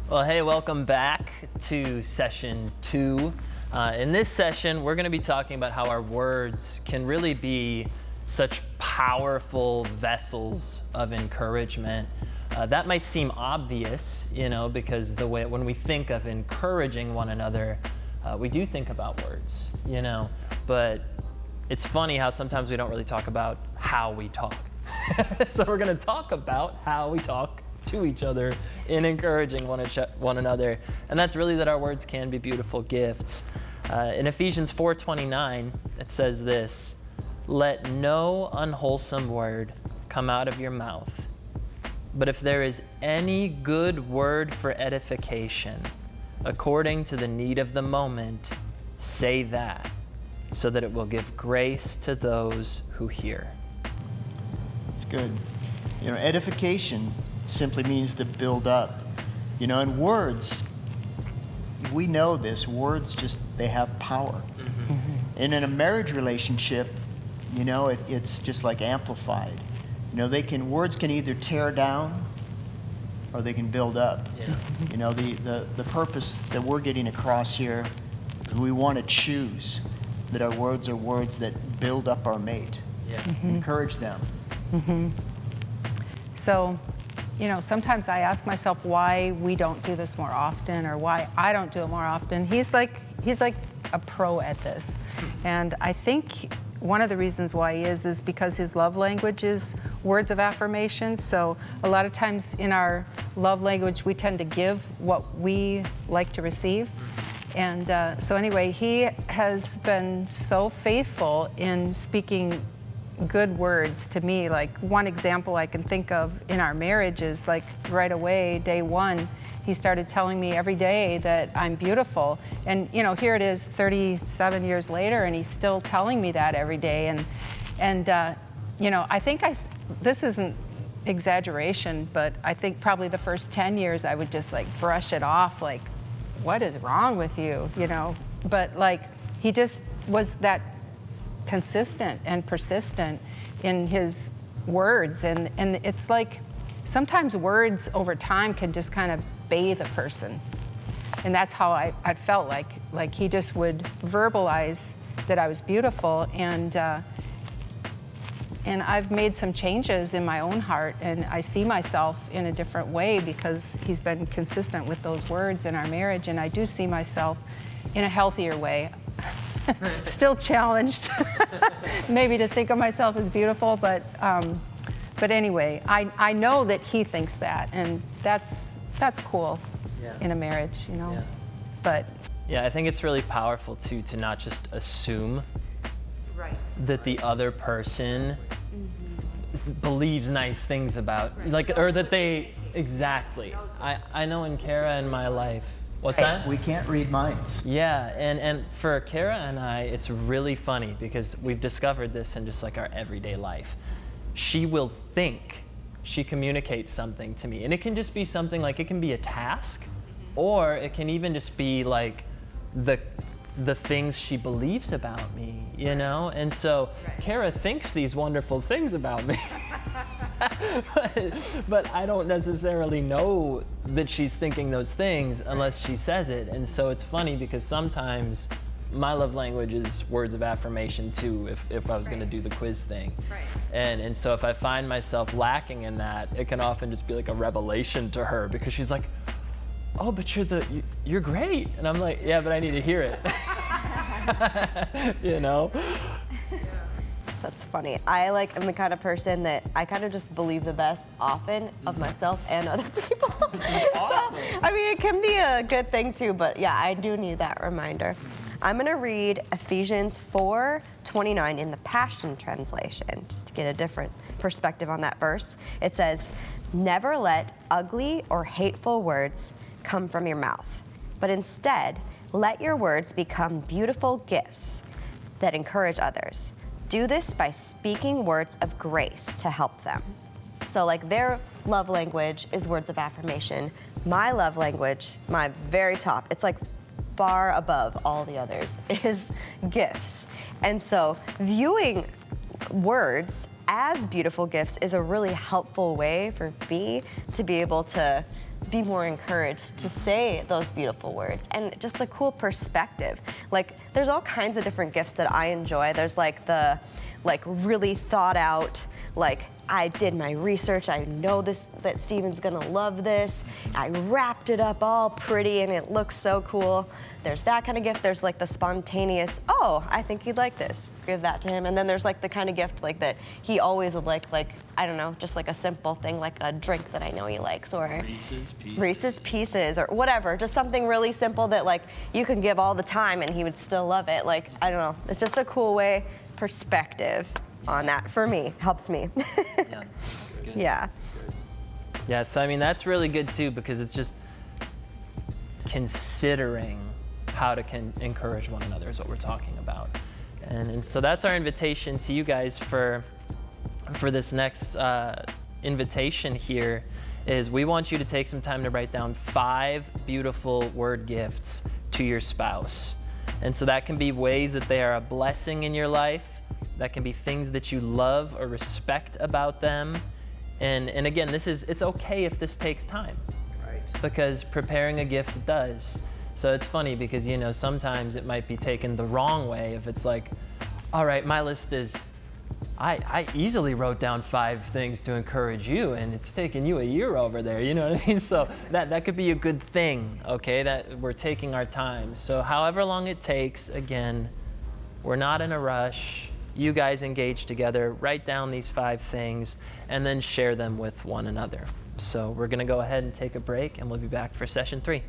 Well, hey, welcome back to session 2. In this session, we're going to be talking about how our words can really be such powerful vessels of encouragement. That might seem obvious, because the way when we think of encouraging one another, we do think about words, but it's funny how sometimes we don't really talk about how we talk. So we're going to talk about how we talk to each other in encouraging one another, and that's really that our words can be beautiful gifts. In Ephesians 4:29, it says this: "Let no unwholesome word come out of your mouth, but if there is any good word for edification, according to the need of the moment, say that, so that it will give grace to those who hear." It's good. Edification simply means to build up. And words, we know this, words they have power. Mm-hmm. And in a marriage relationship, it's just like amplified. Words can either tear down or they can build up. Yeah. The purpose that we're getting across here is we want to choose that our words are words that build up our mate. Yeah. Mm-hmm. Encourage them. Mm-hmm. So, sometimes I ask myself why we don't do this more often, or why I don't do it more often. He's like a pro at this. And I think one of the reasons why he is because his love language is words of affirmation. So a lot of times in our love language, we tend to give what we like to receive. And so anyway, he has been so faithful in speaking good words to me. Like, one example I can think of in our marriage is, like, right away, day one, he started telling me every day that I'm beautiful. And here it is 37 years later, and he's still telling me that every day. And I think this isn't exaggeration, but I think probably the first 10 years I would just brush it off, like, what is wrong with you, But he just was that consistent and persistent in his words, and it's like sometimes words over time can just kind of bathe a person, and that's how I felt like he just would verbalize that I was beautiful, and I've made some changes in my own heart, and I see myself in a different way because he's been consistent with those words in our marriage, and I do see myself in a healthier way. Still challenged, maybe, to think of myself as beautiful, but anyway, I know that he thinks that, and that's cool. Yeah. In a marriage, Yeah. But yeah, I think it's really powerful too to not just assume that the other person believes nice things about, or that they exactly. I know in Kara in my life. What's that? We can't read minds. Yeah, and for Kara and I, it's really funny because we've discovered this in just our everyday life. She will think she communicates something to me, and it can just be something it can be a task, or it can even just be the things she believes about me, And so Kara thinks these wonderful things about me. but I don't necessarily know that she's thinking those things unless she says it. And so it's funny because sometimes my love language is words of affirmation too, if I was going to do the quiz thing. Right. And so if I find myself lacking in that, it can often just be a revelation to her, because she's like, "Oh, but you're great." And I'm like, "Yeah, but I need to hear it." That's funny. I am the kind of person that I kind of just believe the best often of myself and other people. That's awesome. So, it can be a good thing too, but yeah, I do need that reminder. I'm going to read Ephesians 4:29 in the Passion Translation, just to get a different perspective on that verse. It says, "Never let ugly or hateful words come from your mouth, but instead let your words become beautiful gifts that encourage others. Do this by speaking words of grace to help them." So their love language is words of affirmation. My love language, my very top, it's far above all the others, is gifts. And so viewing words as beautiful gifts is a really helpful way for me to be able to be more encouraged to say those beautiful words, and just a cool perspective. Like, there's all kinds of different gifts that I enjoy. There's like the really thought out, like, I did my research, I know that Steven's gonna love this, I wrapped it up all pretty and it looks so cool. There's that kind of gift. There's like the spontaneous, oh, I think he'd like this, give that to him. And then there's like the kind of gift like that he always would like, I don't know, just like a simple thing, like a drink that I know he likes, or Reese's Pieces or whatever, just something really simple that like you can give all the time and he would still love it. Like, I don't know, it's just a cool way, perspective on that for me, helps me. Yeah, that's good. Yeah. Yeah, so I mean, that's really good too, because it's just considering how to encourage one another is what we're talking about. And so that's our invitation to you guys for this next invitation here, is we want you to take some time to write down 5 beautiful word gifts to your spouse. And so that can be ways that they are a blessing in your life. That can be things that you love or respect about them. And again, it's okay if this takes time. Right. Because preparing a gift does. So it's funny because, you know, sometimes it might be taken the wrong way if it's like, all right, my list is, I easily wrote down 5 things to encourage you, and it's taken you a year over there, you know what I mean? So that could be a good thing, okay, that we're taking our time. So however long it takes, again, we're not in a rush. You guys engage together, write down these 5 things, and then share them with one another. So we're gonna go ahead and take a break, and we'll be back for session 3.